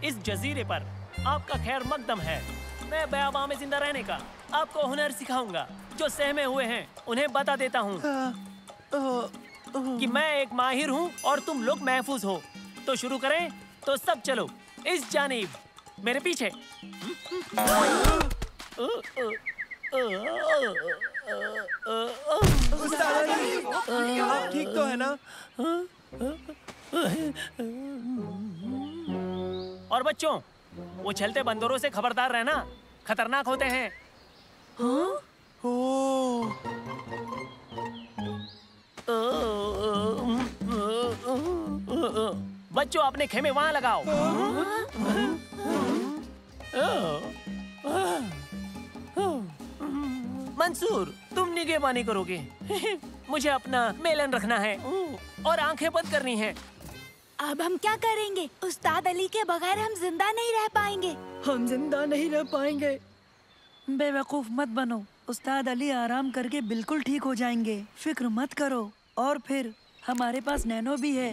इस जजीरे पर आपका खैर मकदम है। मैं बयाबा में जिंदा रहने का आपको हुनर सिखाऊंगा। जो सहमे हुए हैं उन्हें बता देता हूँ कि मैं एक माहिर हूँ और तुम लोग महफूज हो। तो शुरू करें? तो सब चलो इस जानिब, मेरे पीछे। आप ठीक तो है ना? और बच्चों, वो चलते बंदरों से खबरदार रहना, खतरनाक होते हैं। बच्चों, अपने खेमे वहां लगाओ। मंसूर, तुम निगहबानी करोगे। मुझे अपना मेलन रखना है और आंखें बंद करनी है। अब हम क्या करेंगे? उस्ताद अली के बगैर हम जिंदा नहीं रह पाएंगे। हम जिंदा नहीं रह पाएंगे। बेवकूफ मत बनो। उस्ताद अली आराम करके बिल्कुल ठीक हो जाएंगे, फिक्र मत करो। और फिर हमारे पास नैनो भी है।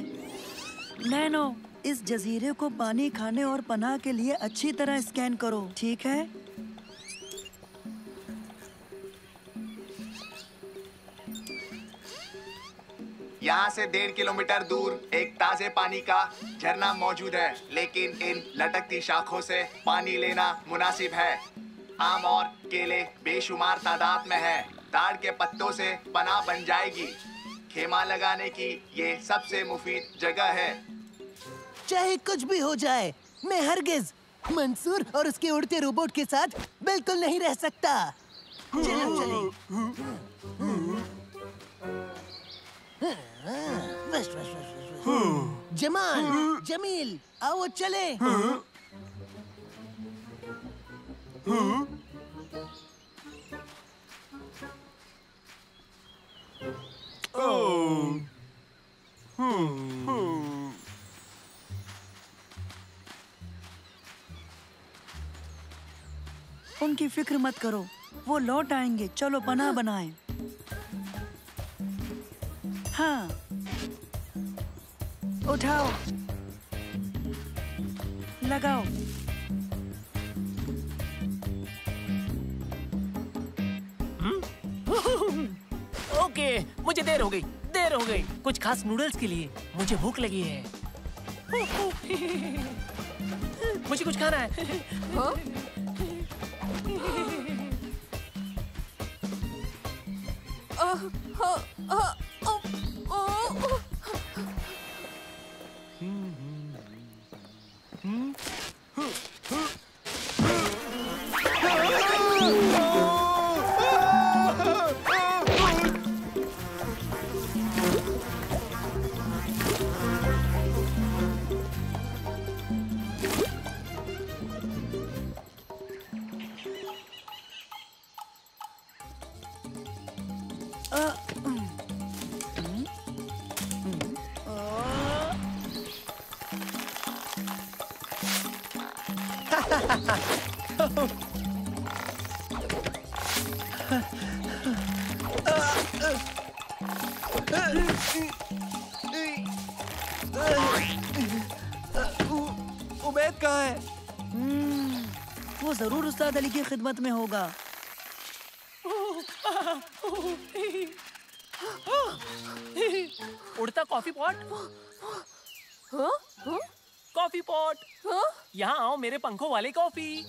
नैनो, इस जजीरे को पानी, खाने और पनाह के लिए अच्छी तरह स्कैन करो, ठीक है? यहाँ से 1.5 किलोमीटर दूर एक ताजे पानी का झरना मौजूद है, लेकिन इन लटकती शाखों से पानी लेना मुनासिब है। आम और केले बेशुमार तादाद में है। ताड़ के पत्तों से पनाह बन जाएगी। खेमा लगाने की ये सबसे मुफीद जगह है। चाहे कुछ भी हो जाए, मैं हरगिज मंसूर और उसके उड़ते रोबोट के साथ बिल्कुल नहीं रह सकता। चलो चले। बस बस बस। जमाल, जमील, आओ चले। उनकी फिक्र मत करो, वो लौट आएंगे। चलो पनाह बनाएं। हाँ, उठाओ, लगाओ। ओके, मुझे देर हो गई। कुछ खास नूडल्स के लिए मुझे भूख लगी है। मुझे कुछ खाना है। उबैद कहाँ है? वो जरूर उस्ताद अली की खिदमत में होगा। उड़ता कॉफी पॉट। कॉफी पॉट, यहाँ आओ मेरे पंखों वाले कॉफी।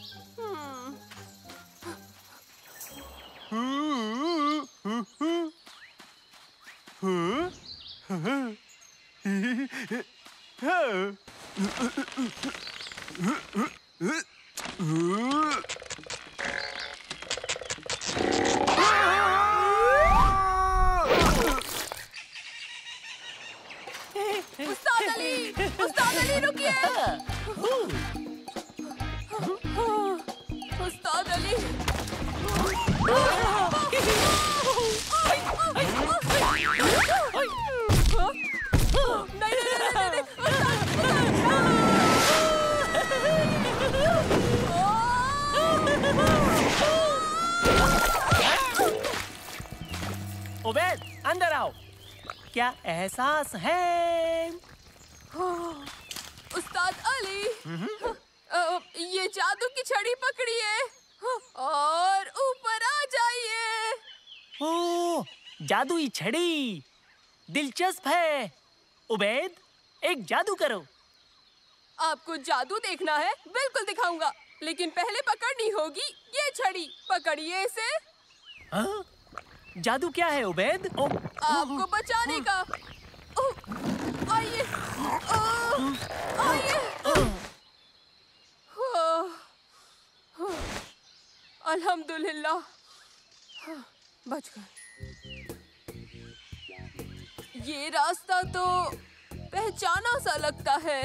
उस्ताद अली रुकिए। उस्ताद अली। उबैद, अंदर आओ। क्या एहसास है? उस्ताद अली, जादुई छड़ी। दिलचस्प है। उबैद, एक जादू करो। आपको जादू देखना है? बिल्कुल दिखाऊंगा, लेकिन पहले पकड़नी होगी ये छड़ी। पकड़िए इसे। हाँ? जादू क्या है उबैद? आपको बचाने का। आइए, आइए। अल्हम्दुलिल्लाह, बच गए। ये रास्ता तो पहचाना सा लगता है।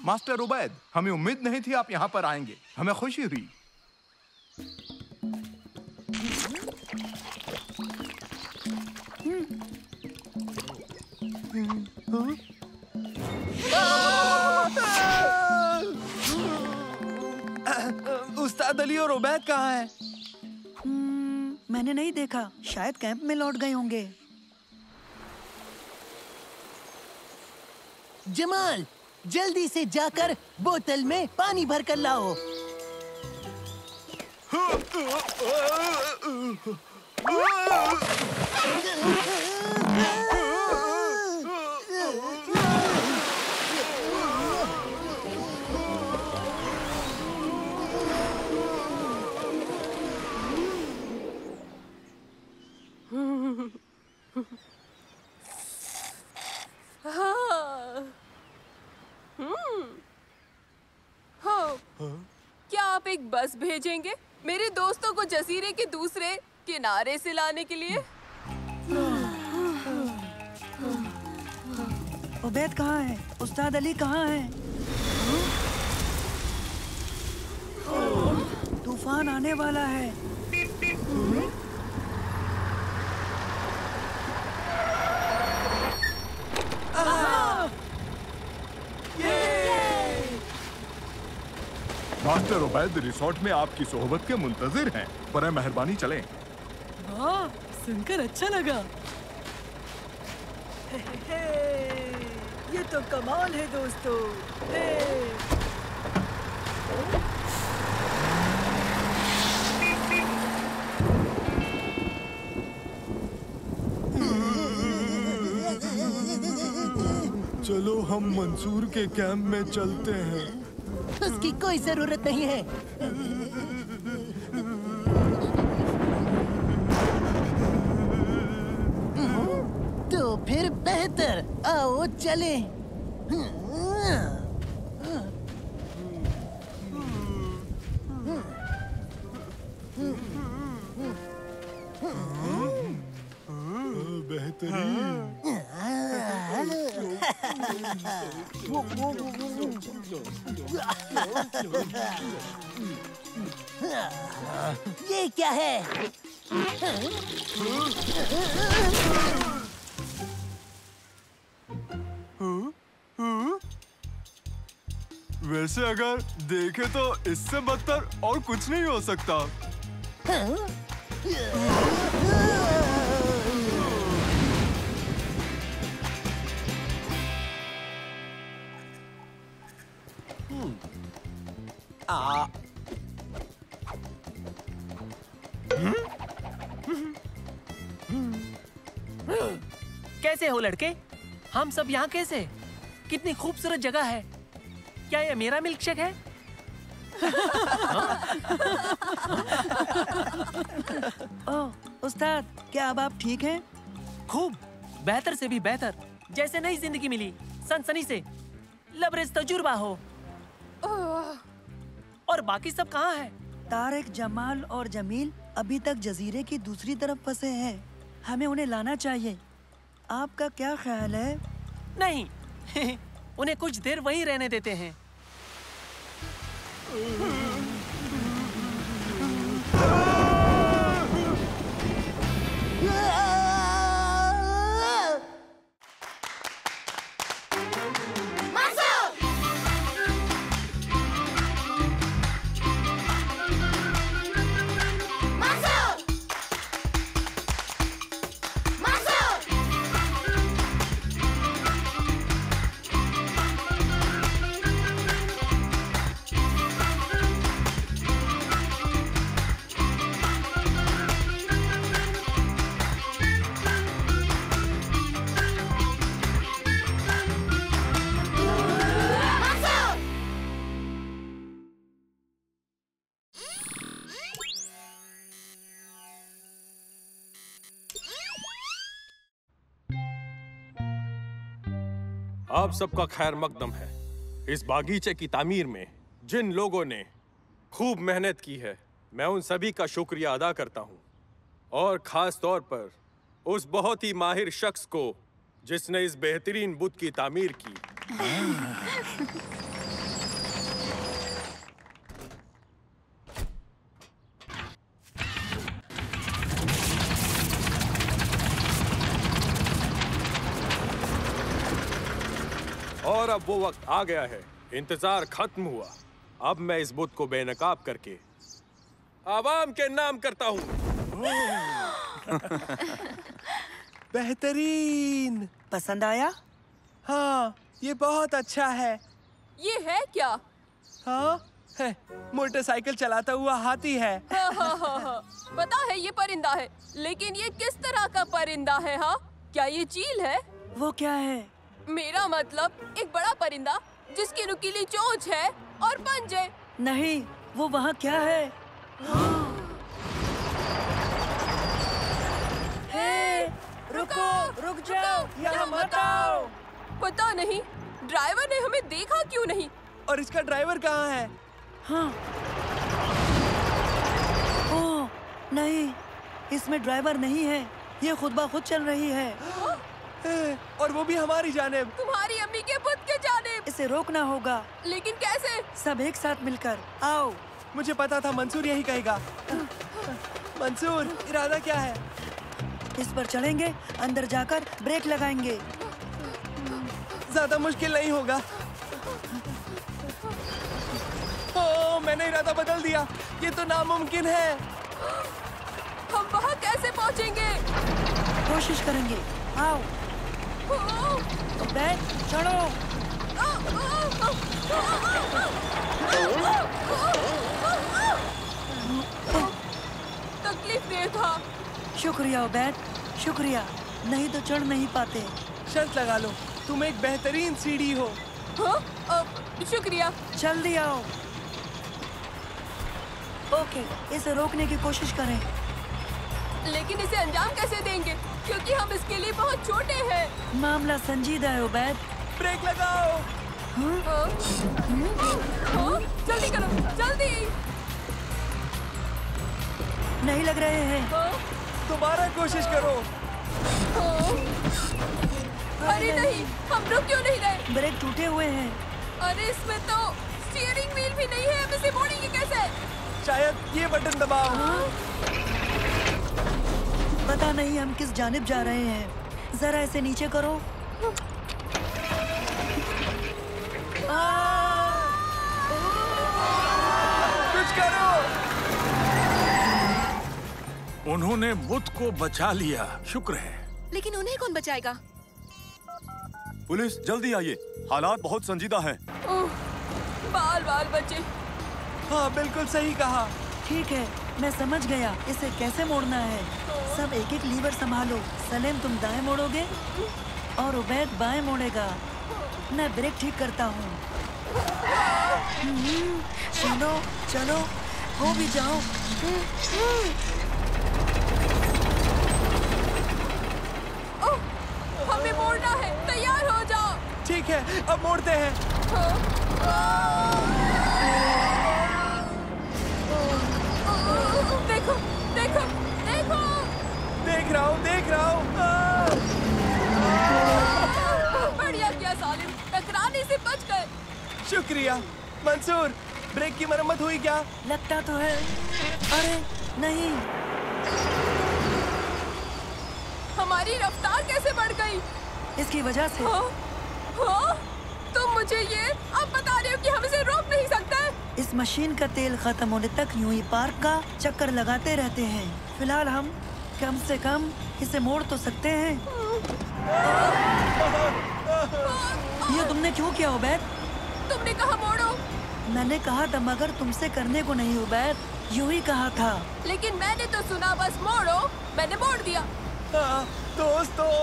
मास्टर उबैद, हमें उम्मीद नहीं थी आप यहाँ पर आएंगे। हमें खुशी हुई। उस्ताद अली और उबैद कहाँ हैं? मैंने नहीं देखा, शायद कैंप में लौट गए होंगे। जमाल, जल्दी से जाकर बोतल में पानी भर कर लाओ। क्या आप एक बस भेजेंगे मेरे दोस्तों को जजीरे के दूसरे किनारे से लाने के लिए? उबैद कहाँ है? उस्ताद अली कहाँ है? तूफान आने वाला है। मास्टर उबैद रिसोर्ट में आपकी सोहबत के मुंतजिर हैं। बराए मेहरबानी चलें। हाँ, सुनकर अच्छा लगा। ये तो कमाल है दोस्तों। चलो हम मंसूर के कैंप में चलते हैं। उसकी कोई जरूरत नहीं है। तो फिर बेहतर, आओ चलें। ये क्या है? वैसे अगर देखे तो इससे बदतर और कुछ नहीं हो सकता। कैसे हो लड़के? हम सब यहाँ कैसे? कितनी खूबसूरत जगह है। क्या ये मेरा मिल्कशेक है? ओह, उस्ताद, क्या अब आप ठीक हैं? खूब, बेहतर से भी बेहतर। जैसे नई जिंदगी मिली, सनसनी से लबरेज तजुर्बा हो। और बाकी सब कहाँ हैं? तारिक, जमाल और जमील अभी तक जजीरे की दूसरी तरफ फंसे हैं। हमें उन्हें लाना चाहिए। आपका क्या ख्याल है? नहीं, उन्हें कुछ देर वहीं रहने देते हैं। आप सबका खैर मकदम है। इस बागीचे की तामीर में जिन लोगों ने खूब मेहनत की है, मैं उन सभी का शुक्रिया अदा करता हूँ, और खास तौर पर उस बहुत ही माहिर शख्स को जिसने इस बेहतरीन बुत की तामीर की। और अब वो वक्त आ गया है, इंतजार खत्म हुआ। अब मैं इस बुत को बेनकाब करके आवाम के नाम करता हूँ। बेहतरीन। पसंद आया? हाँ, ये बहुत अच्छा है। ये है क्या? हाँ, है। मोटरसाइकिल चलाता हुआ हाथी है। हाँ। पता है ये परिंदा है, लेकिन ये किस तरह का परिंदा है? हाँ, क्या ये चील है? वो क्या है? मेरा मतलब एक बड़ा परिंदा जिसकी नुकीली चोंच है और पंजे। नहीं, वो वहाँ क्या है? हे, रुक जाओ, यहाँ मत आओ। पता नहीं ड्राइवर ने हमें देखा क्यों नहीं। और इसका ड्राइवर कहाँ है? हाँ। ओह, नहीं, इसमें ड्राइवर नहीं है। ये खुद ब खुद चल रही है। और वो भी हमारी जानिब। तुम्हारी अम्मी के बुत के जानिब। इसे रोकना होगा। लेकिन कैसे? सब एक साथ मिलकर। आओ। मुझे पता था मंसूर यही कहेगा। मंसूर, इरादा क्या है? इस पर चढ़ेंगे, अंदर जाकर ब्रेक लगाएंगे। ज्यादा मुश्किल नहीं होगा। ओह, मैंने इरादा बदल दिया। ये तो नामुमकिन है। हम वहाँ कैसे पहुँचेंगे? कोशिश करेंगे। आओ। बैठ, चढ़ो। तकलीफ दे था। शुक्रिया उबैद, शुक्रिया। नहीं तो चढ़ नहीं पाते। शर्त लगा लो, तुम एक बेहतरीन सीढ़ी हो। हाँ? शुक्रिया। जल्दी आओ। ओके, इसे रोकने की कोशिश करें। लेकिन इसे अंजाम कैसे देंगे? क्योंकि हम इसके लिए बहुत छोटे हैं। मामला संजीदा है उबैद। ब्रेक लगाओ। जल्दी करो, जल्दी। नहीं लग रहे हैं। दोबारा कोशिश करो। अरे नहीं, हम रुक क्यों नहीं रहे? ब्रेक टूटे हुए हैं। अरे इसमें तो स्टीयरिंग व्हील भी नहीं है। हम इसे मोड़ेंगे कैसे? शायद ये बटन दबाओ। पता नहीं हम किस जानिब जा रहे हैं। जरा इसे नीचे करो। कुछ करो। उन्होंने बुत को बचा लिया, शुक्र है। लेकिन उन्हें कौन बचाएगा? पुलिस, जल्दी आइए, हालात बहुत संजीदा हैं। बाल बाल बचे। हाँ, बिल्कुल सही कहा। ठीक है, मैं समझ गया इसे कैसे मोड़ना है। सब एक एक लीवर संभालो। सलेम, तुम दाएं मोड़ोगे और उबैद बाएं मोड़ेगा। मैं ब्रेक ठीक करता हूँ। चलो चलो, हो भी जाओ। हमें मोड़ना है, तैयार हो जाओ। ठीक है, अब मोड़ते हैं। देखो देखो देखो। देख रहा हूँ। बढ़िया किया सालिम, टकराने से बच गए। शुक्रिया। मंसूर, ब्रेक की मरम्मत हुई क्या? लगता तो है। अरे नहीं, हमारी रफ्तार कैसे बढ़ गई? इसकी वजह से। हाँ? तुम मुझे ये अब बता रहे हो कि हम इसे रोक नहीं सकते? इस मशीन का तेल खत्म होने तक यूं ही पार्क का चक्कर लगाते रहते हैं। फिलहाल हम कम से कम इसे मोड़ तो सकते हैं। ये तुमने क्यों किया उबैद? तुमने कहा मोड़ो। मैंने कहा था मगर तुमसे करने को नहीं उबैद, यूं ही कहा था। लेकिन मैंने तो सुना बस मोड़ो, मैंने मोड़ दिया। दोस्तों,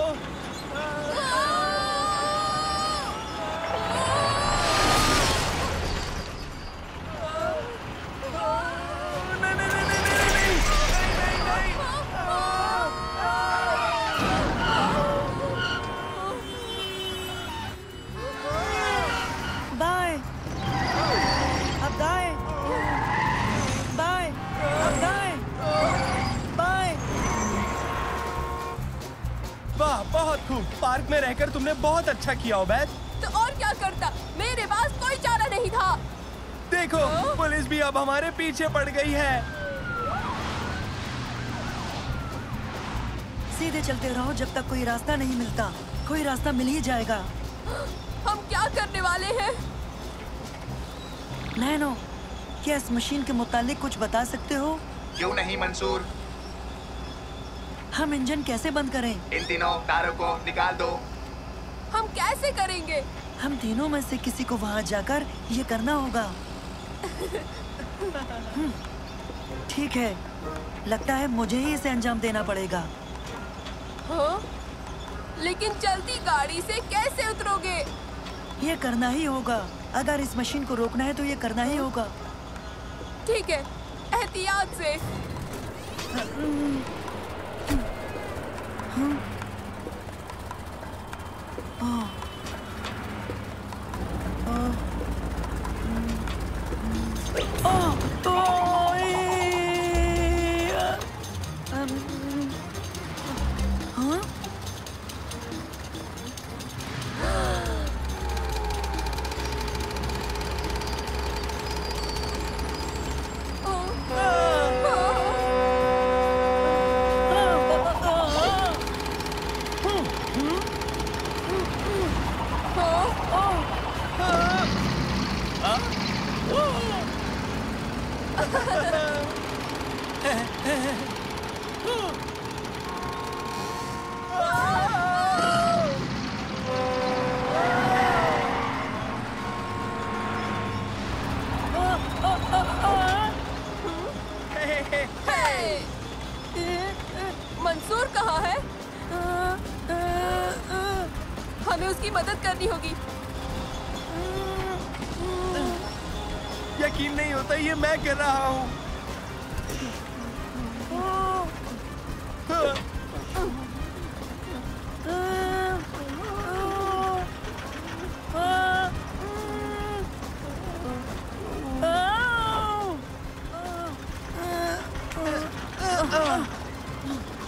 बहुत खूब। पार्क में रहकर तुमने बहुत अच्छा किया ओबैद। तो और क्या करता, मेरे पास कोई चारा नहीं था। देखो पुलिस भी अब हमारे पीछे पड़ गई है। सीधे चलते रहो जब तक कोई रास्ता नहीं मिलता। कोई रास्ता मिल ही जाएगा। हम क्या करने वाले हैं? नैनो, क्या इस मशीन के मुतालिक कुछ बता सकते हो? क्यों नहीं मंसूर। हम इंजन कैसे बंद करें? इन तीनों तारों को निकाल दो। हम कैसे करेंगे? हम तीनों में से किसी को वहाँ जाकर ये करना होगा। ठीक है, लगता है मुझे ही इसे अंजाम देना पड़ेगा। हाँ? लेकिन चलती गाड़ी से कैसे उतरोगे? ये करना ही होगा। अगर इस मशीन को रोकना है तो ये करना ही होगा। ठीक है, एहतियात से। मंसूर कहाँ है? हमें उसकी मदद करनी होगी। यकीन नहीं होता ये मैं कर रहा हूँ।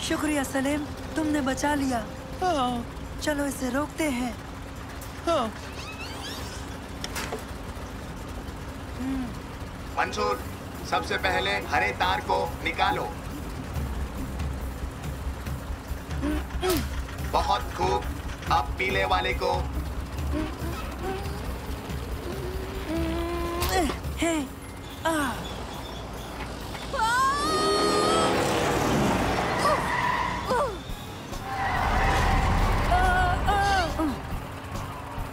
शुक्रिया सलीम, तुमने बचा लिया। चलो इसे रोकते हैं। मंसूर, सबसे पहले हरे तार को निकालो। बहुत खूब। अब पीले वाले को।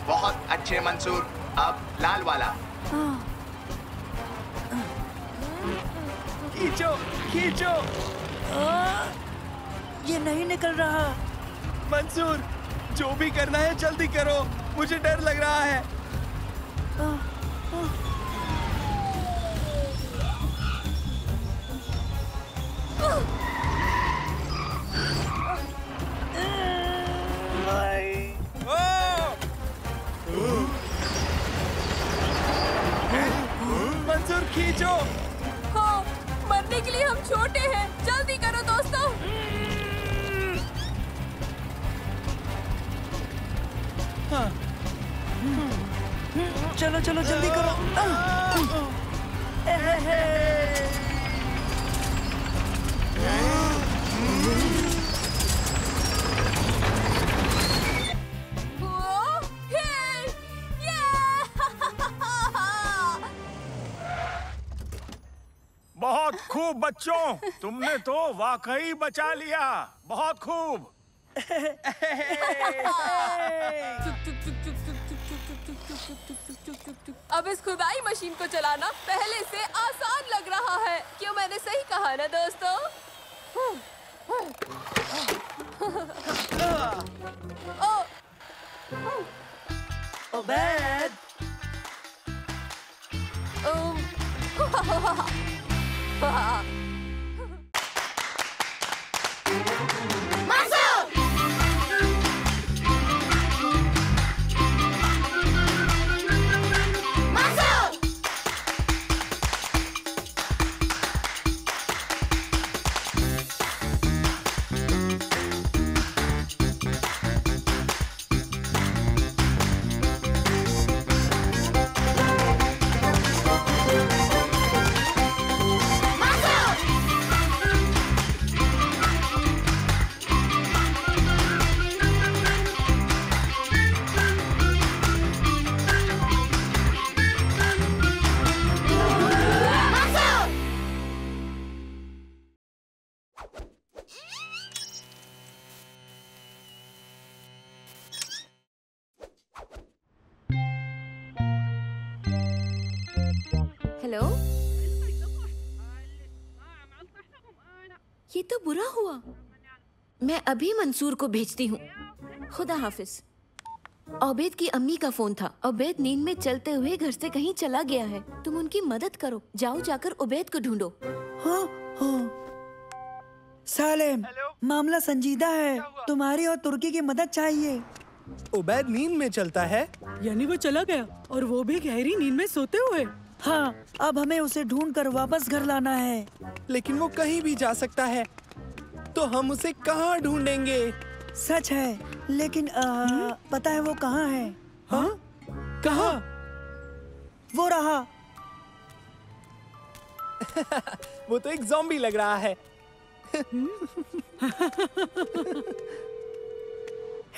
बहुत अच्छे मंसूर। अब लाल वाला। खींचो, खींचो। ये नहीं निकल रहा। मंसूर, जो भी करना है जल्दी करो, मुझे डर लग रहा है। मंसूर खींचो। हाँ, मरने के लिए हम छोटे हैं। जल्दी करो दोस्तों। चलो चलो जल्दी करो। बहुत खूब बच्चों, तुमने तो वाकई बचा लिया। बहुत खूब। अब इस खुदाई मशीन को चलाना पहले से आसान लग रहा है। क्यों, मैंने सही कहा ना दोस्तों? ओबैद। हेलो, ये तो बुरा हुआ। मैं अभी मंसूर को भेजती हूँ। खुदा हाफिज। ओबेद की अम्मी का फोन था। ओबेद नींद में चलते हुए घर से कहीं चला गया है। तुम उनकी मदद करो। जाओ, जाकर ओबेद को ढूंढो। हाँ हाँ। सालेम, मामला संजीदा है। तुम्हारी और तुर्की की मदद चाहिए। उबैद नींद में चलता है? यानी वो चला गया और वो भी गहरी नींद में सोते हुए? हाँ, अब हमें उसे ढूंढकर वापस घर लाना है। लेकिन वो कहीं भी जा सकता है, तो हम उसे कहाँ ढूंढेंगे? सच है, लेकिन पता है वो कहाँ है? हाँ? कहाँ? वो रहा। वो तो एक ज़ॉम्बी लग रहा है।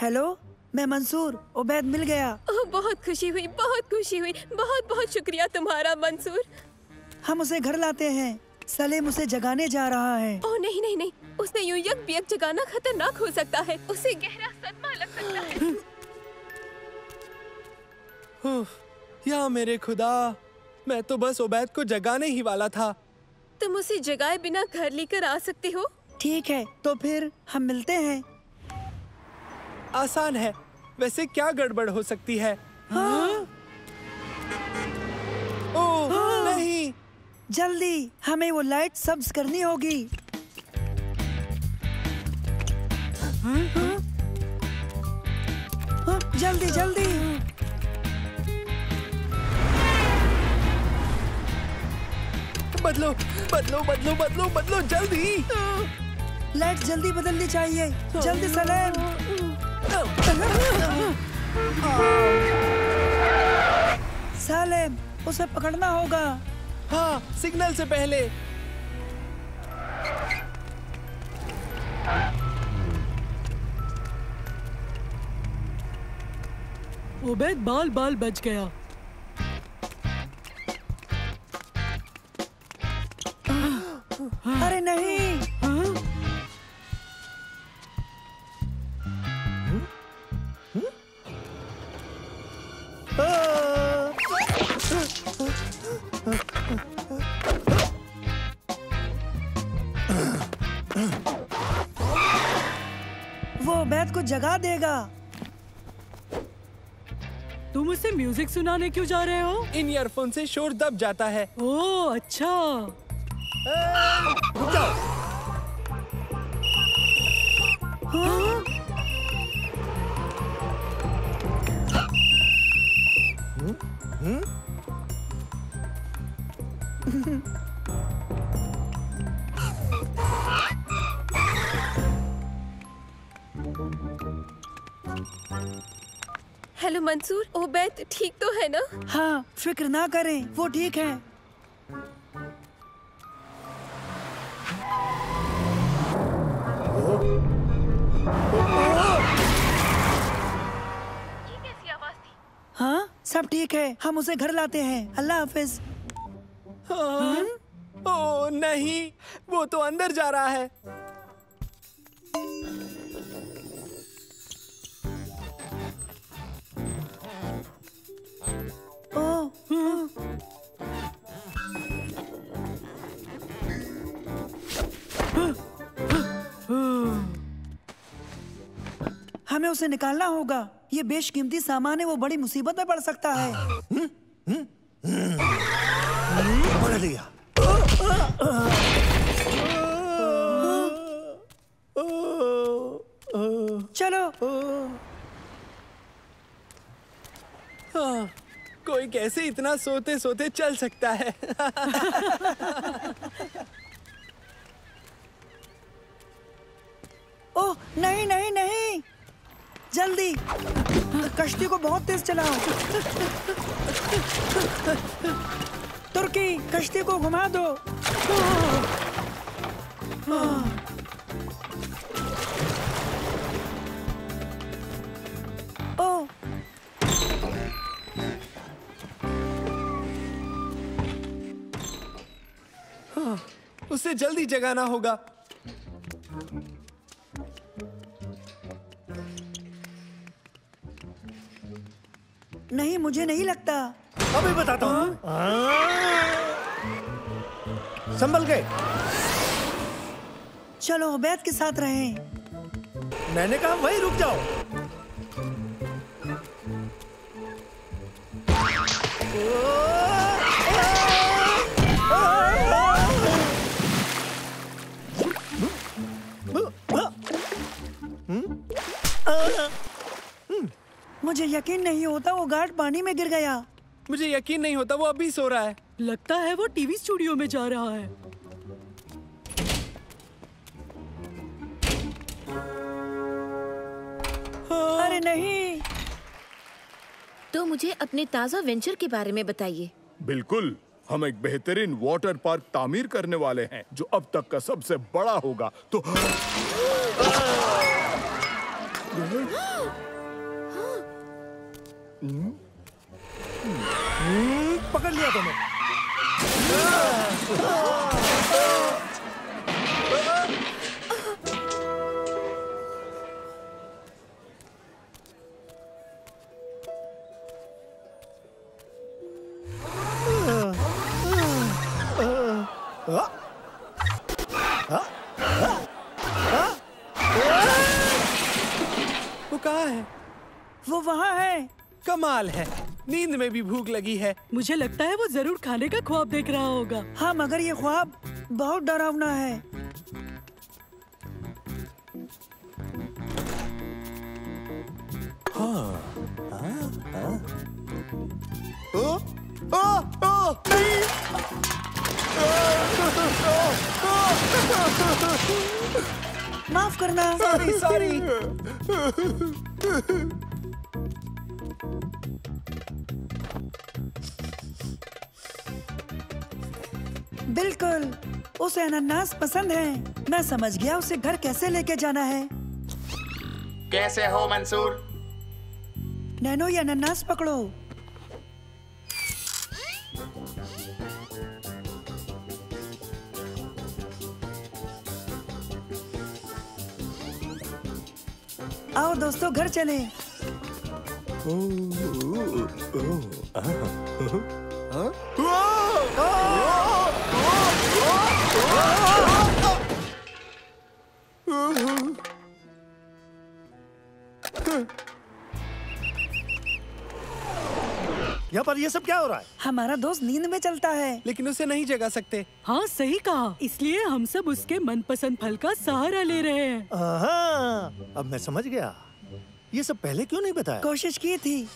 हेलो, मैं मंसूर। ओबैद मिल गया। बहुत खुशी हुई, बहुत खुशी हुई। बहुत बहुत शुक्रिया तुम्हारा मंसूर। हम उसे घर लाते हैं। सलीम उसे जगाने जा रहा है। ओह नहीं नहीं नहीं, उसने यूं यक जगाना खतरनाक हो सकता है। उसे गहरा सदमा लग सकता है। या मेरे खुदा, मैं तो बस उबैद को जगाने ही वाला था। तुम उसे जगाए बिना घर लेकर आ सकते हो? ठीक है, तो फिर हम मिलते हैं। आसान है। वैसे क्या गड़बड़ हो सकती है? हाँ? ओह नहीं! जल्दी, हमें वो लाइट सब्ज करनी होगी। जल्दी जल्दी। बदलो बदलो बदलो बदलो बदलो, जल्दी! लाइट जल्दी बदलनी चाहिए। जल्दी सलेम। सालेम, उसे पकड़ना होगा। हाँ, सिग्नल से पहले। उबैद बाल बाल बच गया। अरे नहीं। वो उबैद को जगा देगा। तुम उसे म्यूजिक सुनाने क्यों जा रहे हो? इन ईयरफोन से शोर दब जाता है। ओह अच्छा। रुक जाओ। हाँ? हेलो मंसूर, ओबैद ठीक तो है ना? हाँ, फिक्र ना करें, वो ठीक है। ये कैसी आवाज थी? हाँ, सब ठीक है। हम उसे घर लाते हैं। अल्लाह हाफिज। ओह नहीं, वो तो अंदर जा रहा है। हमें उसे निकालना होगा। ये बेशकीमती सामान है, वो बड़ी मुसीबत में पड़ सकता है। पकड़ लिया। चलो। कोई कैसे इतना सोते सोते चल सकता है? ओह नहीं नहीं नहीं, जल्दी कश्ती को बहुत तेज चलाओ। तुर्की, कश्ती को घुमा दो। ओह उसे जल्दी जगाना होगा। नहीं, मुझे नहीं लगता। अभी बताता हूँ। संभल गए। चलो उबैद के साथ रहें। मैंने कहा वहीं रुक जाओ। मुझे यकीन नहीं होता वो गार्ड पानी में गिर गया। मुझे यकीन नहीं होता वो अभी सो रहा है। लगता है वो टीवी स्टूडियो में जा रहा है। अरे नहीं। तो मुझे अपने ताज़ा वेंचर के बारे में बताइए। बिल्कुल, हम एक बेहतरीन वाटर पार्क तामीर करने वाले हैं जो अब तक का सबसे बड़ा होगा। तो पकड़ लिया तुम्हें। वो कहाँ है? वो वहाँ है। कमाल है, नींद में भी भूख लगी है। मुझे लगता है वो जरूर खाने का ख्वाब देख रहा होगा। हाँ, मगर ये ख्वाब बहुत डरावना है। हाँ, माफ करना। सॉरी। बिल्कुल, उसे अनानास पसंद है। मैं समझ गया उसे घर कैसे लेके जाना है। कैसे हो मंसूर? नैनो, ये अनानास पकड़ो। आओ दोस्तों, घर चले। यहाँ पर ये सब क्या हो रहा है? हमारा दोस्त नींद में चलता है, लेकिन उसे नहीं जगा सकते। हाँ, सही कहा। इसलिए हम सब उसके मनपसंद फल का सहारा ले रहे हैं। अब मैं समझ गया। ये सब पहले क्यों नहीं बताया? कोशिश की थी।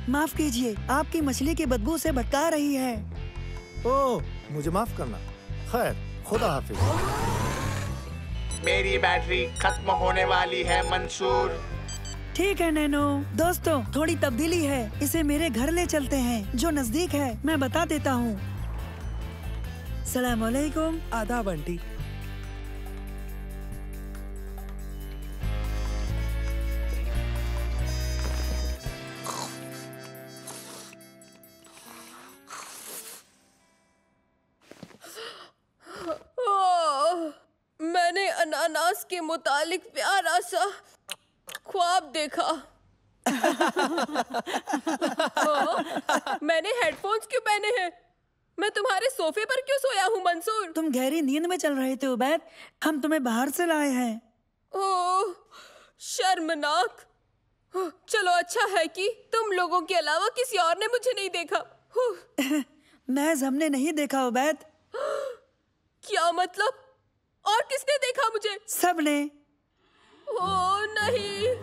माफ कीजिए, आपकी मछली की बदबू से भटका रही है। ओह, मुझे माफ करना। खैर, खुदा हाफिज। मेरी बैटरी खत्म होने वाली है मंसूर। ठीक है नैनो। दोस्तों, थोड़ी तब्दीली है। इसे मेरे घर ले चलते हैं जो नजदीक है। मैं बता देता हूँ। सलाम अलैकुम। आदाब आंटी। मैंने अनानास के मुतालिक प्यारा सा ख्वाब देखा। मैंने हेडफोन्स क्यों पहने हैं? मैं तुम्हारे सोफे पर क्यों सोया हूँ मंसूर? तुम गहरी नींद में चल रहे थे उबैद। हम तुम्हें बाहर से लाए हैं। ओह, शर्मनाक। चलो, अच्छा है कि तुम लोगों के अलावा किसी और ने मुझे नहीं देखा। महज हमने नहीं देखा उबैद। क्या मतलब? और किसने देखा मुझे? सबने। ओह नहीं।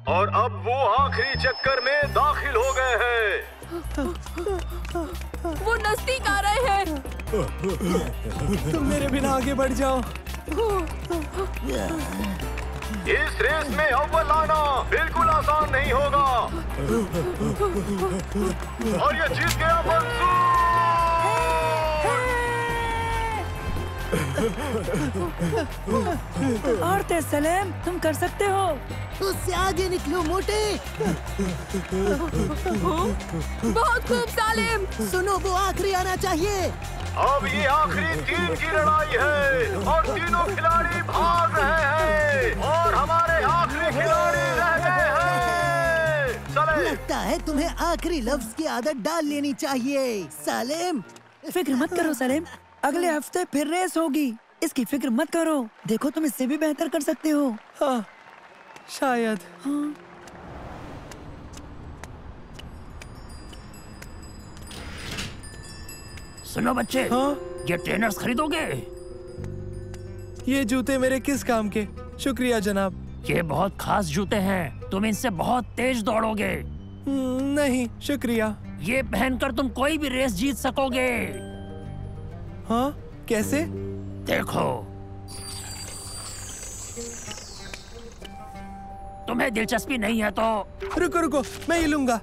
और अब वो आखिरी चक्कर में दाखिल हो गए हैं। वो नजदीक आ रहे हैं। तुम मेरे बिना आगे बढ़ जाओ। इस रेस में अव्वल आना बिल्कुल आसान नहीं होगा। और ये जीत गया मंसूर। और तेज सलेम, तुम कर सकते हो। उससे आगे निकलो मोटे। बहुत खूब सालिम। सुनो, वो आखिरी आना चाहिए। अब ये आखिरी 3 की लड़ाई है और तीनों खिलाड़ी भाग रहे हैं और हमारे आखिरी खिलाड़ी रह गए हैं। सालेम, लगता है तुम्हें आखिरी लफ्ज की आदत डाल लेनी चाहिए। सालेम, फिक्र मत करो सलेम, अगले हफ्ते फिर रेस होगी, इसकी फिक्र मत करो। देखो, तुम इससे भी बेहतर कर सकते हो। हाँ, शायद। हाँ। सुनो बच्चे, हाँ? ये ट्रेनर्स खरीदोगे? ये जूते मेरे किस काम के? शुक्रिया जनाब। ये बहुत खास जूते हैं, तुम इनसे बहुत तेज दौड़ोगे। नहीं, शुक्रिया। ये पहनकर तुम कोई भी रेस जीत सकोगे। हाँ, कैसे? देखो, तुम्हें दिलचस्पी नहीं है तो रुको रुको, मैं ये लूंगा।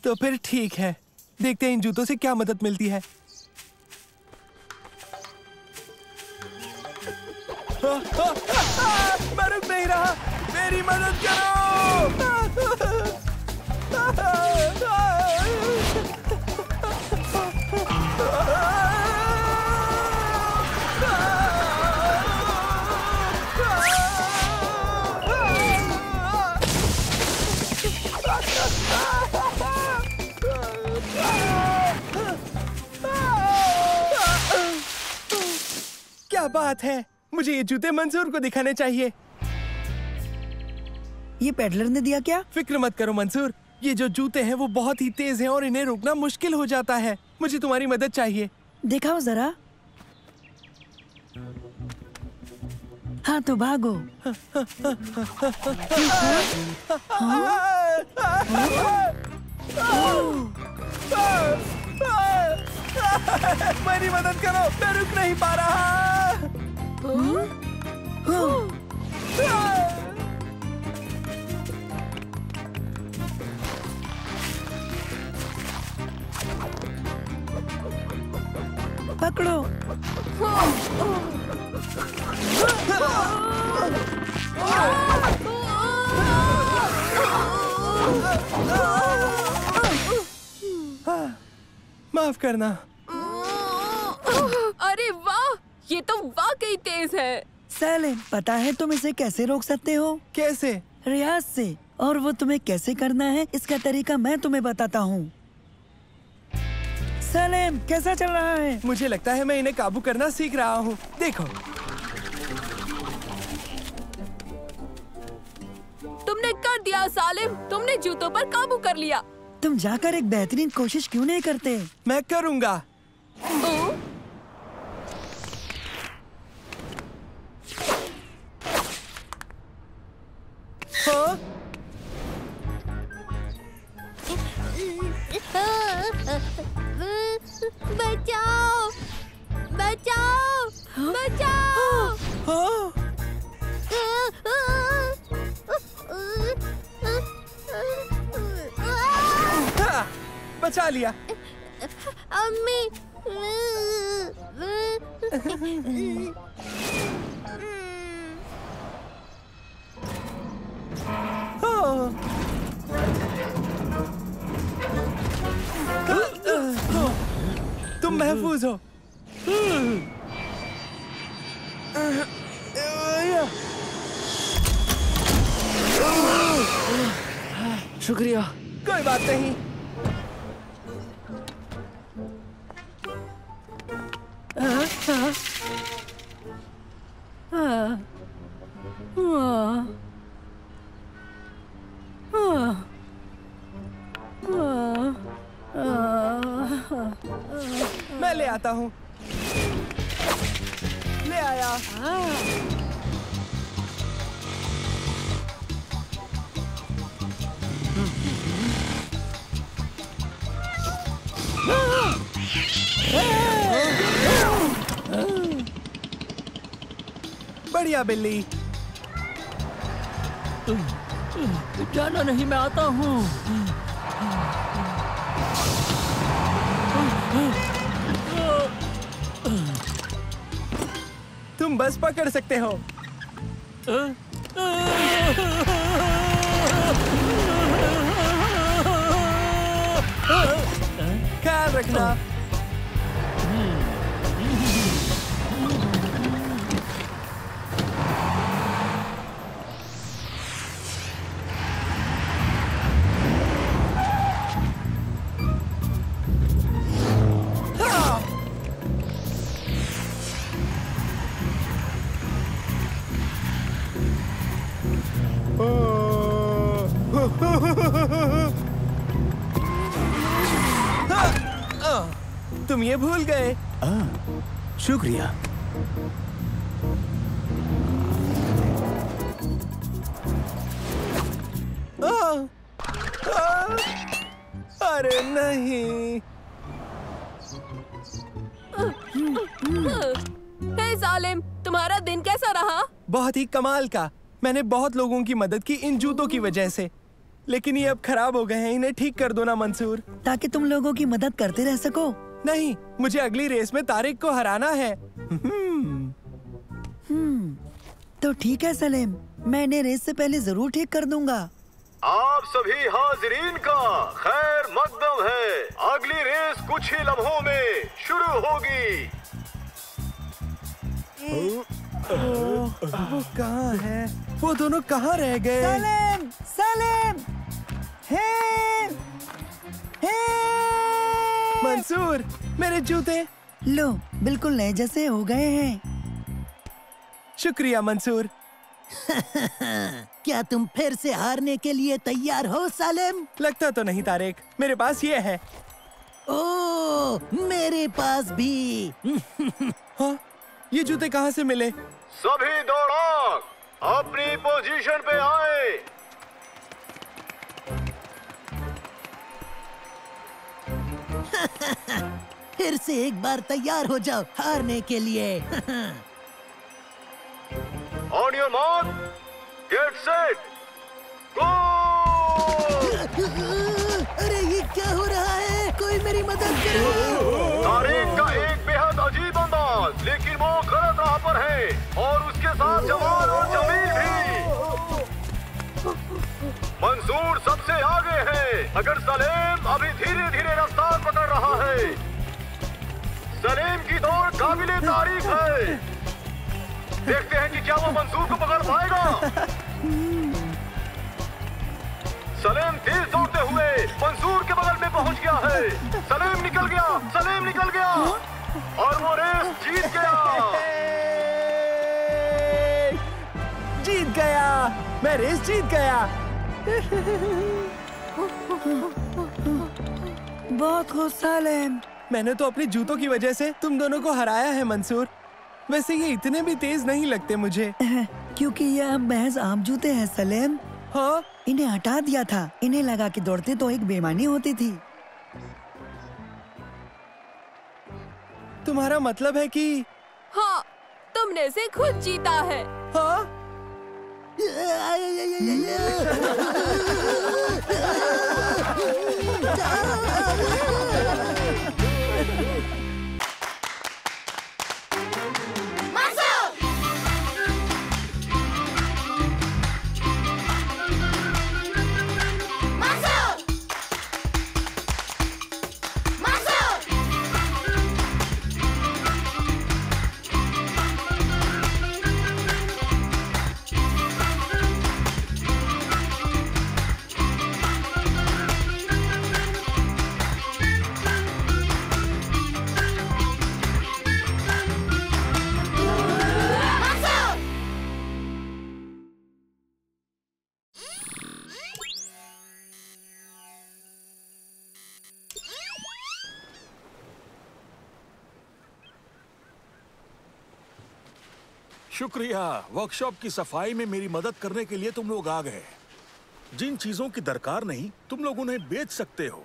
तो फिर ठीक है, देखते हैं इन जूतों से क्या मदद मिलती है। मैं रुक नहीं रहा, मेरी मदद करो। क्या बात है, मुझे ये जूते मंसूर को दिखाने चाहिए। ये पेडलर ने दिया क्या? फिक्र मत करो मंसूर, ये जो जूते हैं वो बहुत ही तेज हैं और इन्हें रोकना मुश्किल हो जाता है। मुझे तुम्हारी मदद चाहिए। दिखाओ जरा। हाँ तो भागो। मेरी मदद करो, मैं रुक नहीं पा रहा। पकड़ो। माफ करना। अरे वाह, ये तो वाकई तेज है। सैलिम, पता है तुम इसे कैसे रोक सकते हो? कैसे? रियाज से। और वो तुम्हें कैसे करना है इसका तरीका मैं तुम्हें बताता हूँ। सैलिम, कैसा चल रहा है? मुझे लगता है मैं इन्हें काबू करना सीख रहा हूँ। देखो, तुमने कर दिया सालिम, तुमने जूतों पर काबू कर लिया। तुम जाकर एक बेहतरीन कोशिश क्यों नहीं करते? मैं करूँगा। हाँ? बचाओ, बचाओ, बचाओ। हाँ? हाँ, बचा लिया। अम्मी। तुम महफूज हो। शुक्रिया। कोई बात नहीं। मैं ले आता हूँ। ले आया। बढ़िया बिल्ली। जाना नहीं, मैं आता हूँ। तुम बस पकड़ सकते हो। ख्याल रखना। तुम ये भूल गए। शुक्रिया। अरे नहीं। हे सालिम, तुम्हारा दिन कैसा रहा? बहुत ही कमाल का। मैंने बहुत लोगों की मदद की इन जूतों की वजह से, लेकिन ये अब खराब हो गए हैं। इन्हें ठीक कर दो ना मंसूर, ताकि तुम लोगों की मदद करते रह सको। नहीं, मुझे अगली रेस में तारिक को हराना है। तो ठीक है सलीम, मैं इन्हें रेस से पहले जरूर ठीक कर दूंगा। आप सभी हाजिरीन का खैर मकदम है। अगली रेस कुछ ही लम्हों में शुरू होगी। वो कहाँ है? वो दोनों कहाँ रह गए? सलीम, सलीम, हे, हे। मंसूर, मेरे जूते। लो, बिल्कुल नए जैसे हो गए हैं। शुक्रिया मंसूर। क्या तुम फिर से हारने के लिए तैयार हो सालिम? लगता तो नहीं तारिक, मेरे पास ये है। ओह, मेरे पास भी। हाँ, ये जूते कहाँ से मिले? सभी दौड़ाक अपनी पोजीशन पे आए। फिर से एक बार तैयार हो जाओ हारने के लिए। On your mark, get set, go! अरे ये क्या हो रहा है? कोई मेरी मदद करो। तारिक का एक बेहद अजीब अंदाज, लेकिन वो गलत राह पर है और उसके साथ जमाल और जमील भी। मंसूर सबसे आगे है, मगर सलीम अभी धीरे धीरे रफ्तार पकड़ रहा है। सलीम की दौड़ काबिले तारीफ है। देखते हैं कि क्या वो मंसूर को पकड़ पाएगा। सलीम तेज दौड़ते हुए मंसूर के बगल में पहुंच गया है। सलीम निकल गया, सलीम निकल गया और वो रेस जीत गया। जीत गया, मैं रेस जीत गया। बहुत खुश सलीम। मैंने तो अपने जूतों की वजह से तुम दोनों को हराया है मंसूर। वैसे ये इतने भी तेज नहीं लगते मुझे। क्योंकि ये अब महज आम जूते हैं सलीम। हाँ, इन्हें हटा दिया था। इन्हें लगा कि दौड़ते तो एक बेईमानी होती थी। तुम्हारा मतलब है कि? हाँ, तुमने इसे खुद जीता है। हाँ? शुक्रिया। वर्कशॉप की सफाई में मेरी मदद करने के लिए तुम लोग आ गए। जिन चीजों की दरकार नहीं तुम लोग उन्हें बेच सकते हो,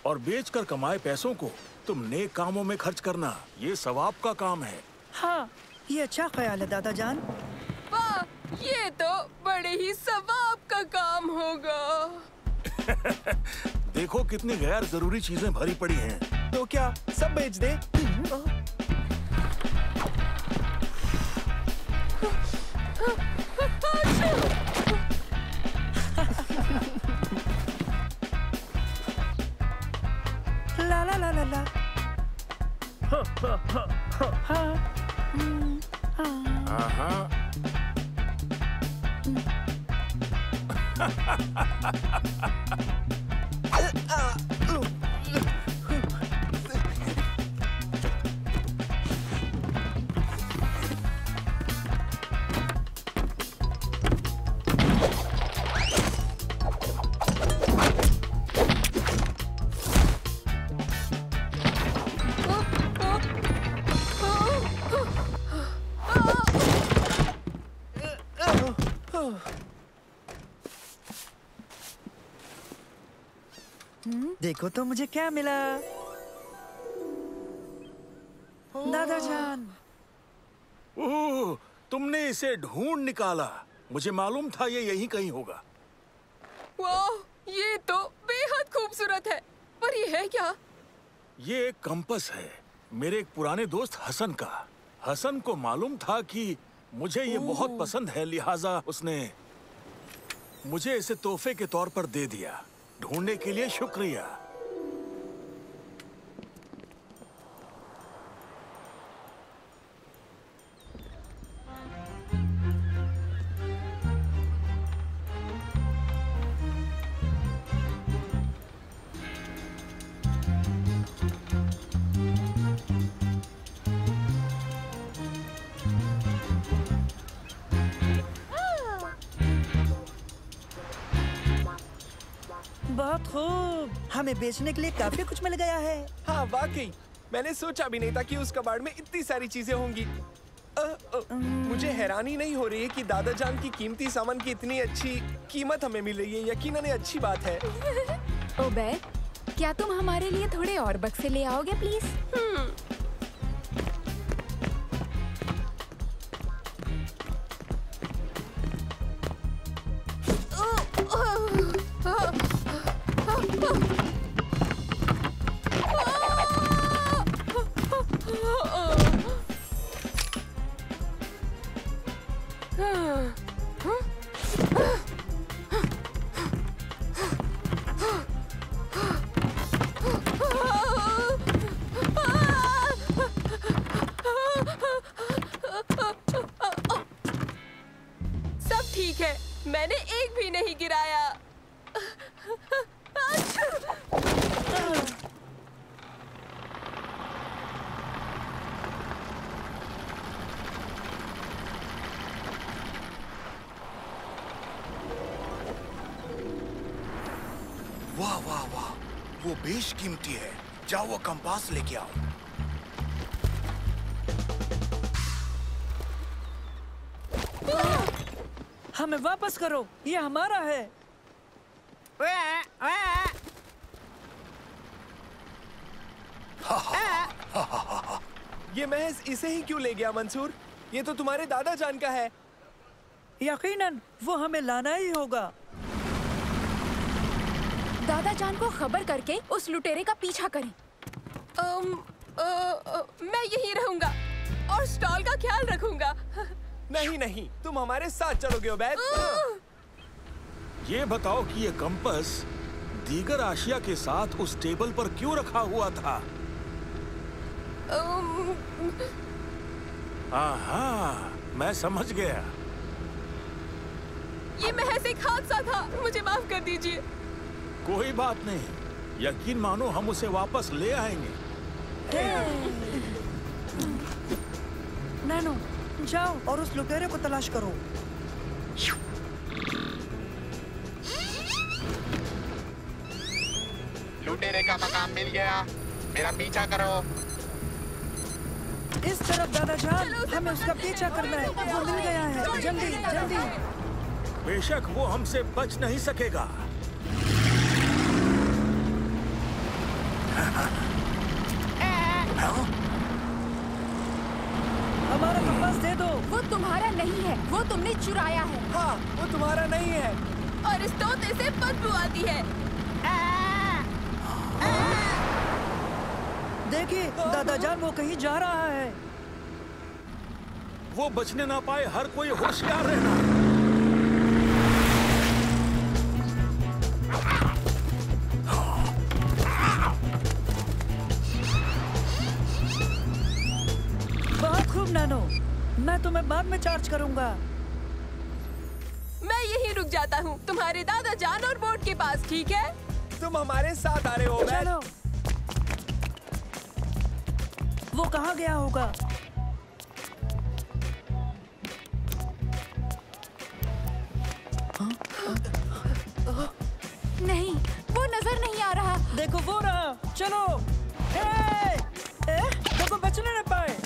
और बेचकर कमाए पैसों को तुम नेक कामों में खर्च करना, ये सवाब का काम है। हाँ, ये अच्छा ख्याल है दादा जान। वाह, ये तो बड़े ही सवाब का काम होगा। देखो कितनी गैर जरूरी चीजें भरी पड़ी हैं। तो क्या सब बेच दे? ला ला ला ला ला। देखो तो मुझे क्या मिला दादा जान। ओह, तुमने इसे ढूंढ निकाला। मुझे मालूम था ये यहीं कहीं होगा। वाह, ये तो बेहद खूबसूरत है। पर ये है क्या? ये एक कंपस है, मेरे एक पुराने दोस्त हसन का। हसन को मालूम था कि मुझे ये बहुत पसंद है, लिहाजा उसने मुझे इसे तोहफे के तौर पर दे दिया। ढूंढने के लिए शुक्रिया। बहुत खूब, हमें बेचने के लिए काफी कुछ मिल गया है। हाँ वाकई, मैंने सोचा भी नहीं था कि उस कबाड़ में इतनी सारी चीजें होंगी। मुझे हैरानी नहीं हो रही है कि दादा जान की कीमती सामान की इतनी अच्छी कीमत हमें मिल रही है। यकीनन ये अच्छी बात है। ओबैद, क्या तुम हमारे लिए थोड़े और बक्से ले आओगे प्लीज? सब ठीक है, मैंने एक भी नहीं गिराया। वाह वाह वाह, वो बेशकीमती है। जाओ वो कंपास लेके आओ। हमें वापस करो, ये हमारा है। ये महज इसे ही क्यों ले गया मंसूर? ये तो तुम्हारे दादा जान का है। यकीनन वो हमें लाना ही होगा। दादा जान को खबर करके उस लुटेरे का पीछा करें। मैं यहीं रहूंगा और स्टॉल का ख्याल रखूंगा। नहीं नहीं, तुम हमारे साथ चलोगे ओबैद। ये बताओ कि ये कंपास दीगर आशिया के साथ उस टेबल पर क्यों रखा हुआ था? हाँ, मैं समझ गया। ये महज एक हादसा था, मुझे माफ कर दीजिए। कोई बात नहीं, यकीन मानो हम उसे वापस ले आएंगे। नैनो, जाओ और उस लुटेरे को तलाश करो। लुटेरे का मकाम मिल गया, मेरा पीछा करो। इस तरफ दादा जान, हमें उसका पीछा करना है। वो मिल गया है, जल्दी जल्दी। बेशक वो हमसे बच नहीं सकेगा। हमारा कंपास दे दो। वो तुम्हारा नहीं है, वो तुमने चुराया है। हाँ, वो तुम्हारा नहीं है। और इस तोते से बदबू आती है। देखिए दादा जान, वो कहीं जा रहा है। वो बचने ना पाए, हर कोई होशियार रहना। बहुत खूब नानो, मैं तुम्हें बाद में चार्ज करूंगा। मैं यहीं रुक जाता हूँ, तुम्हारे दादा जान और बोट के पास, ठीक है? तुम हमारे साथ आ रहे हो। चलो। वो कहाँ गया होगा? नहीं, वो नजर नहीं आ रहा। देखो वो रहा। चलो। देखो बचने न पाए।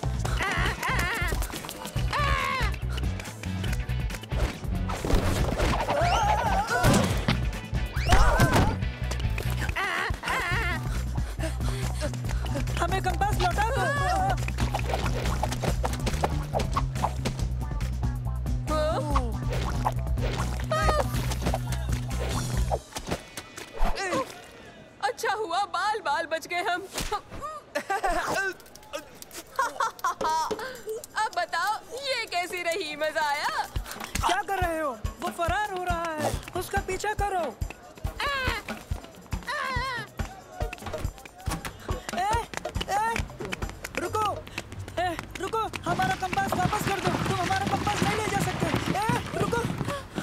हमें कंपास लौटा दो। अच्छा हुआ बाल बाल बच गए हम। अब बताओ ये कैसी रही, मजा आया? क्या कर रहे हो? वो फरार हो रहा है, उसका पीछा करो। रुको, हमारा कंपास वापस कर दो। तुम हमारा कंपास नहीं ले जा सकते। रुको,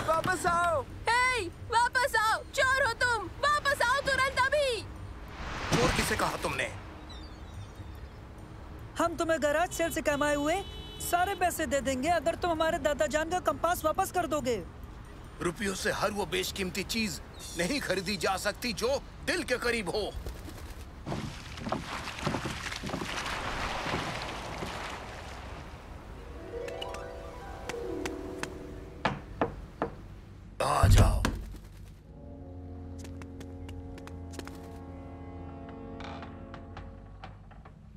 वापस आओ। वापस आओ, चोर हो तुम, वापस आओ तुरंत अभी। चोर किसे कहा तुमने? हम तुम्हें गैराज सेल से कमाए हुए सारे पैसे दे देंगे अगर तुम हमारे दादा जान का कंपास वापस कर दोगे। रुपयों से हर वो बेशकीमती चीज नहीं खरीदी जा सकती जो दिल के करीब हो। आ जाओ।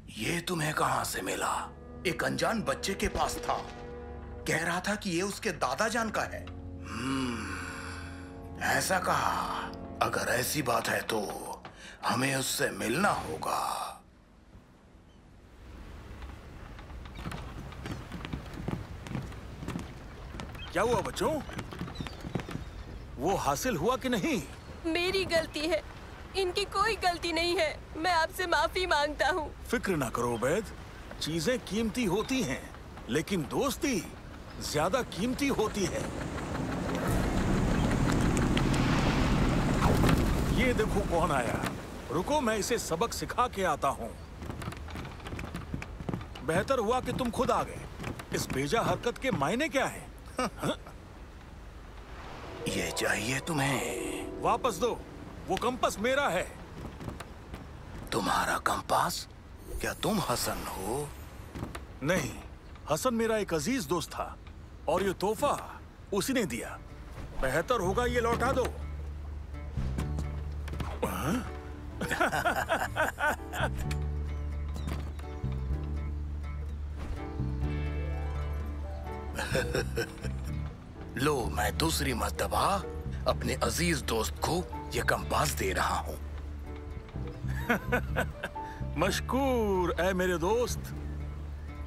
ये तुम्हें कहां से मिला? एक अनजान बच्चे के पास था, कह रहा था कि ये उसके दादा जान का है। ऐसा कहा। अगर ऐसी बात है तो हमें उससे मिलना होगा। क्या हुआ बच्चों? वो हासिल हुआ कि नहीं? मेरी गलती है, इनकी कोई गलती नहीं है। मैं आपसे माफी मांगता हूँ। फिक्र ना करो उबैद, चीजें कीमती होती हैं, लेकिन दोस्ती ज्यादा कीमती होती है। ये देखो कौन आया। रुको, मैं इसे सबक सिखा के आता हूँ। बेहतर हुआ कि तुम खुद आ गए। इस बेजा हरकत के मायने क्या है? ये चाहिए तुम्हें? वापस दो, वो कंपास मेरा है। तुम्हारा कंपास? क्या तुम हसन हो? नहीं, हसन मेरा एक अजीज दोस्त था और ये तोहफा उसी ने दिया। बेहतर होगा ये लौटा दो। लो, मैं दूसरी मर्तबा अपने अजीज दोस्त को ये कंपास दे रहा हूँ। मशकूर ऐ मेरे दोस्त,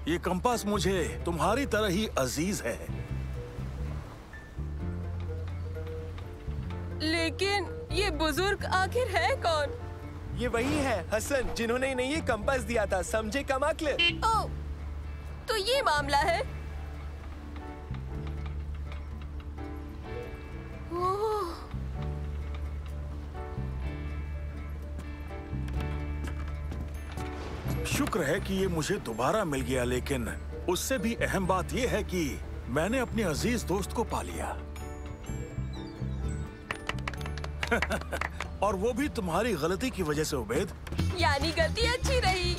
ये कंपास मुझे तुम्हारी तरह ही अजीज है। लेकिन ये बुजुर्ग आखिर है कौन? ये वही है हसन, जिन्होंने इन्हें ये कंपास दिया था, समझे कमाकले? ओह, तो ये मामला है। ओह, शुक्र है कि ये मुझे दोबारा मिल गया, लेकिन उससे भी अहम बात ये है कि मैंने अपने अजीज दोस्त को पा लिया। और वो भी तुम्हारी गलती की वजह से उबैद। यानी गलती अच्छी रही।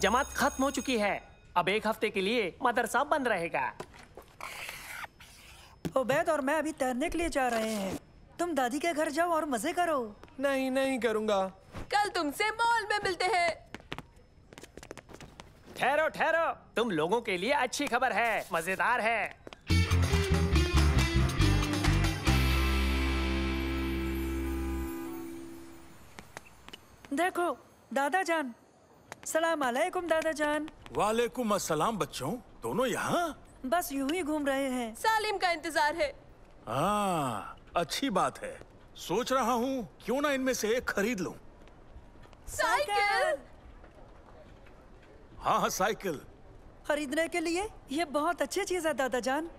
जमात खत्म हो चुकी है। अब एक हफ्ते के लिए मदरसा बंद रहेगा। उबैद और मैं अभी तैरने के लिए जा रहे हैं। तुम दादी के घर जाओ और मजे करो। नहीं नहीं करूँगा। कल तुमसे मॉल में मिलते हैं। ठहरो ठहरो, तुम लोगों के लिए अच्छी खबर है, मजेदार है। देखो दादा जान। सलाम अलैकुम दादा जान। वालेकुम अस्सलाम बच्चों, दोनों यहाँ? बस यूं ही घूम रहे हैं। सालिम का इंतजार है। हाँ, अच्छी बात है। सोच रहा हूँ क्यों ना इनमें से एक खरीद लूं। साइकिल? हाँ साइकिल खरीदने के लिए ये बहुत अच्छी चीज है दादा जान।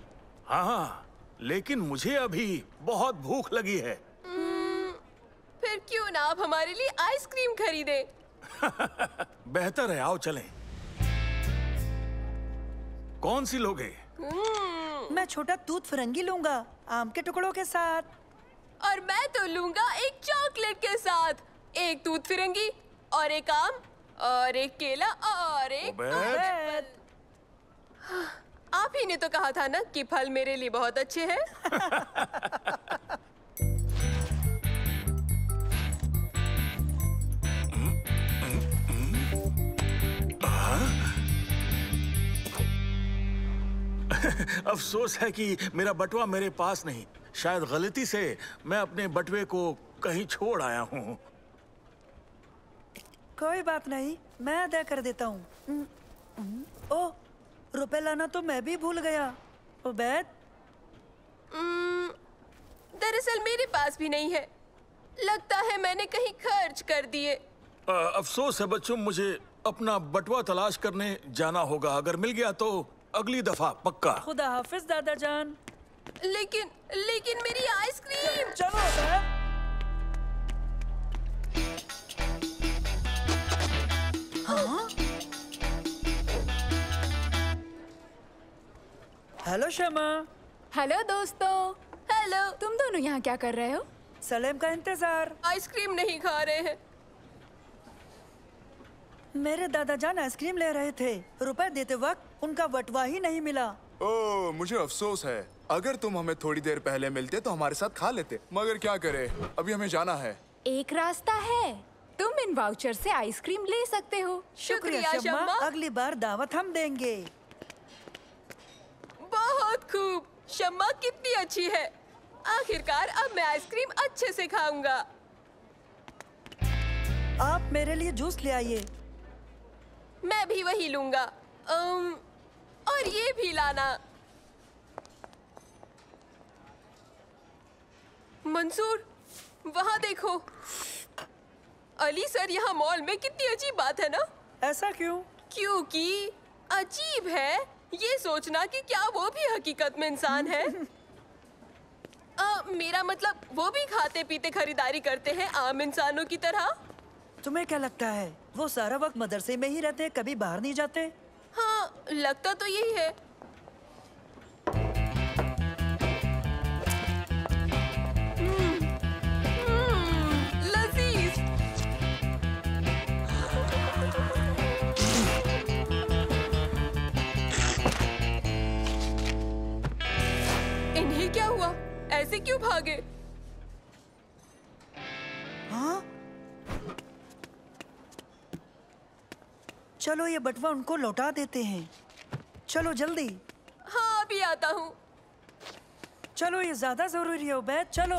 हाँ, लेकिन मुझे अभी बहुत भूख लगी है। फिर क्यों ना आप हमारे लिए आइसक्रीम खरीदें? बेहतर है, आओ चलें। कौन सी लोगे? मैं छोटा तूत फिरंगी लूंगा, आम के टुकड़ों के साथ। और मैं तो लूंगा एक चॉकलेट के साथ। एक तूत फिरंगी और एक आम और एक केला और एक एप्पल। आप ही ने तो कहा था ना कि फल मेरे लिए बहुत अच्छे हैं। अफसोस है कि मेरा बटुआ मेरे पास नहीं। शायद गलती से मैं अपने बटुए को कहीं छोड़ आया हूँ। कोई बात नहीं, मैं अदा कर देता हूँ। ओह, रुपए लाना तो मैं भी भूल गया। उबैद? दरअसल मेरे पास भी नहीं है। लगता है मैंने कहीं खर्च कर दिए। अफसोस है बच्चों, मुझे अपना बटुआ तलाश करने जाना होगा। अगर मिल गया तो अगली दफा पक्का। खुदा हाफिज दादा जान। लेकिन मेरी आइसक्रीम। चलो उबैद। हाँ? हेलो शमा। हेलो दोस्तों। हेलो। तुम दोनों यहाँ क्या कर रहे हो? सलेम का इंतजार। आइसक्रीम नहीं खा रहे हैं। मेरे दादा जान आइसक्रीम ले रहे थे। रुपए देते वक्त उनका बटुआ ही नहीं मिला। ओह, मुझे अफसोस है। अगर तुम हमें थोड़ी देर पहले मिलते तो हमारे साथ खा लेते, मगर क्या करे, अभी हमें जाना है। एक रास्ता है, तुम इन वाउचर से आइसक्रीम ले सकते हो। शुक्रिया शम्मा। अगली बार दावत हम देंगे। बहुत खूब। शम्मा कितनी अच्छी है। आखिरकार अब मैं आइसक्रीम अच्छे से खाऊंगा। आप मेरे लिए जूस ले आइए। मैं भी वही लूंगा। और ये भी लाना। मंसूर, वहाँ देखो। अली सर, यहाँ मॉल में कितनी अजीब बात है ना? ऐसा क्यों? क्योंकि अजीब है ये सोचना कि क्या वो भी हकीकत में इंसान है। मेरा मतलब वो भी खाते पीते खरीदारी करते हैं आम इंसानों की तरह। तुम्हें क्या लगता है वो सारा वक्त मदरसे में ही रहते, कभी बाहर नहीं जाते? हाँ, लगता तो यही है। लजीज। इन्हें क्या हुआ? ऐसे क्यों भागे? हाँ? चलो ये बटवा उनको लौटा देते हैं। चलो जल्दी। हाँ, अभी आता हूँ। चलो ये ज्यादा जरूरी है उबैद, चलो।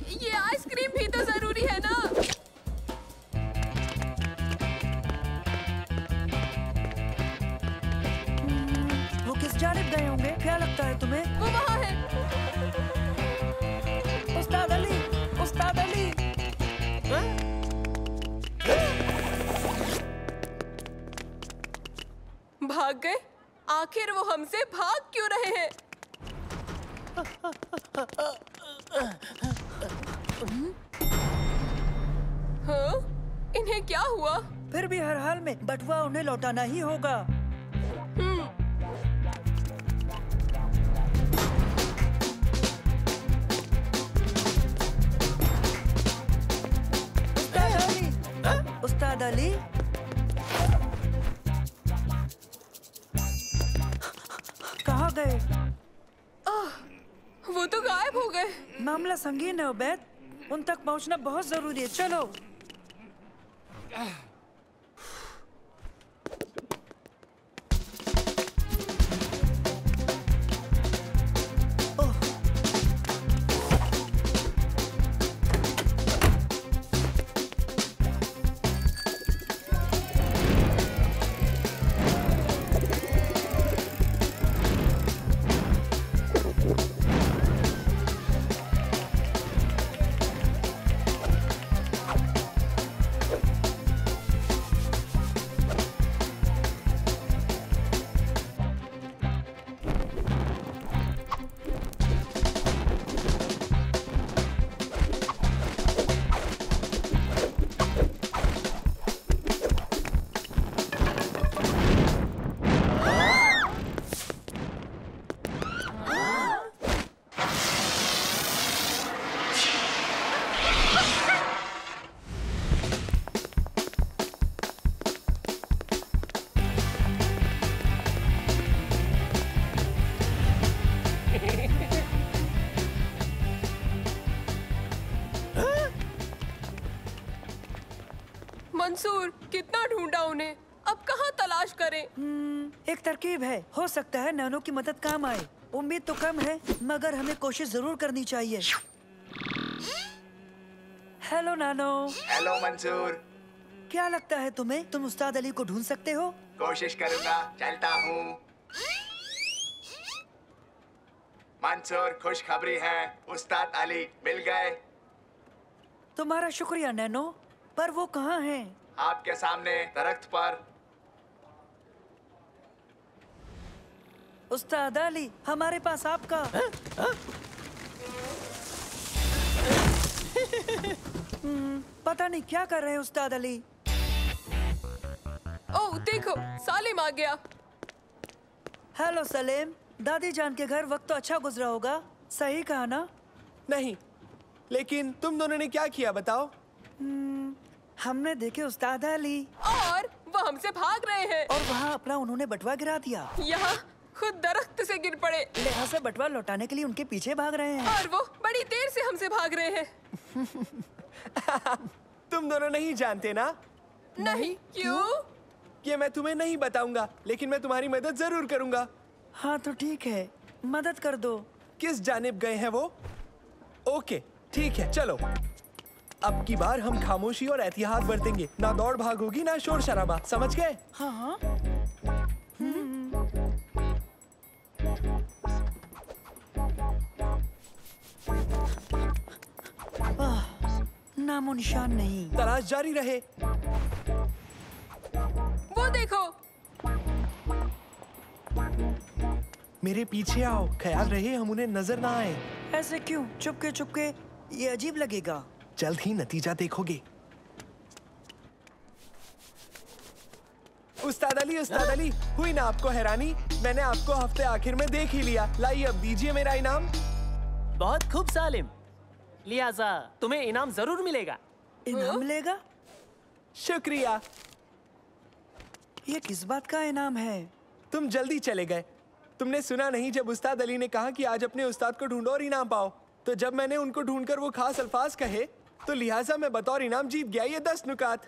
ये आइसक्रीम भी तो जरूरी है ना। वो किस जानिब गए होंगे, क्या लगता है तुम्हें? वो वहाँ है। उस्ताद अली, उस्ताद अली। भाग गए? आखिर वो हमसे भाग क्यों रहे हैं? हाँ? इन्हें क्या हुआ? फिर भी हर हाल में बटुआ उन्हें लौटाना ही होगा। उस्ताद अली, कहाँ गए? वो तो गायब हो गए। मामला संगीन है उबैद, उन तक पहुँचना बहुत जरूरी है, चलो। मंसूर, कितना ढूंढा उन्हें, अब कहाँ तलाश करें? एक तरकीब है, हो सकता है नैनो की मदद काम आए। उम्मीद तो कम है, मगर हमें कोशिश जरूर करनी चाहिए। Hello nano. हेलो मंसूर। क्या लगता है तुम्हें, तुम उस्ताद अली को ढूंढ सकते हो? कोशिश करूंगा, चलता हूँ। मंसूर, खुशखबरी है, उस्ताद अली मिल गए। तुम्हारा शुक्रिया नैनो, पर वो कहाँ हैं? आपके सामने दरख्त पर। उस्ताद अली, हमारे पास आपका पता नहीं क्या कर रहे हैं उस्ताद अली। ओह देखो, सालिम आ गया। हेलो सलीम, दादी जान के घर वक्त तो अच्छा गुजरा होगा, सही कहा ना? नहीं, लेकिन तुम दोनों ने क्या किया बताओ? हमने देखे उस्ताद अली, और वो हमसे भाग रहे हैं। और वहाँ अपना उन्होंने बटुआ गिरा दिया। यहाँ खुद दरख्त से गिर पड़े। लिहाजा बटुआ लौटाने के लिए उनके पीछे भाग रहे हैं। और वो बड़ी देर से हमसे भाग रहे हैं। तुम दोनों नहीं जानते ना? नहीं, क्यों? ये मैं तुम्हें नहीं बताऊंगा, लेकिन मैं तुम्हारी मदद जरूर करूंगा। हाँ तो ठीक है, मदद कर दो। किस जानिब गए हैं वो? ओके, ठीक है, चलो। अब की बार हम खामोशी और एहतियात बरतेंगे, ना दौड़ भाग होगी ना शोर शराबा, समझ गए? हाँ हाँ। नामो निशान नहीं। तलाश जारी रहे। वो देखो। मेरे पीछे आओ, ख्याल रहे हम उन्हें नजर ना आए। ऐसे क्यों? चुपके चुपके, ये अजीब लगेगा। जल्द ही नतीजा देखोगे। उस्ताद अली, हुई ना आपको हैरानी? मैंने आपको हफ्ते आखिर में देख ही लिया। लाइए, अब दीजिए मेरा इनाम। बहुत खूब सालिम, लिहाजा तुम्हें इनाम जरूर मिलेगा। इनाम मिलेगा? शुक्रिया। ये किस बात का इनाम है? तुम जल्दी चले गए। तुमने सुना नहीं जब उस्ताद अली ने कहा कि आज अपने उस्ताद को ढूंढो और इनाम पाओ? तो जब मैंने उनको ढूंढकर वो खास अल्फाज कहे, तो लिहाजा मैं बतौर इनाम जीत गया ये 10 नुकात।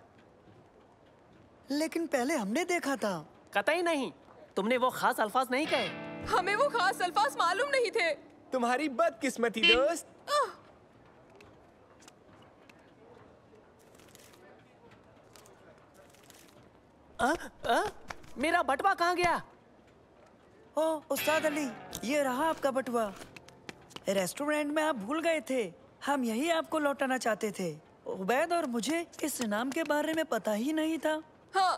लेकिन पहले हमने देखा था। कतई नहीं, तुमने वो खास अल्फाज नहीं कहे। हमें वो खास अल्फाज मालूम नहीं थे। तुम्हारी बदकिस्मती दोस्त। मेरा बटवा कहाँ गया? ओ उस्ताद अली, ये रहा आपका बटुआ। रेस्टोरेंट में आप भूल गए थे, हम यही आपको लौटाना चाहते थे। उबैद और मुझे इस इनाम के बारे में पता ही नहीं था। हाँ,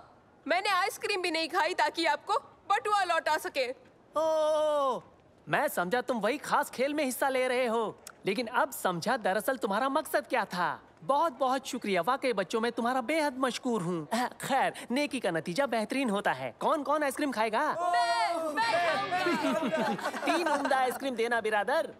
मैंने आइसक्रीम भी नहीं खाई ताकि आपको बटुआ लौटा सके। ओ, मैं समझा तुम वही खास खेल में हिस्सा ले रहे हो, लेकिन अब समझा दरअसल तुम्हारा मकसद क्या था। बहुत बहुत शुक्रिया, वाकई बच्चों में तुम्हारा बेहद मशकूर हूँ। खैर, नेकी का नतीजा बेहतरीन होता है। कौन कौन आइसक्रीम खाएगा? 3 उम्दा आइसक्रीम देना बिरादर।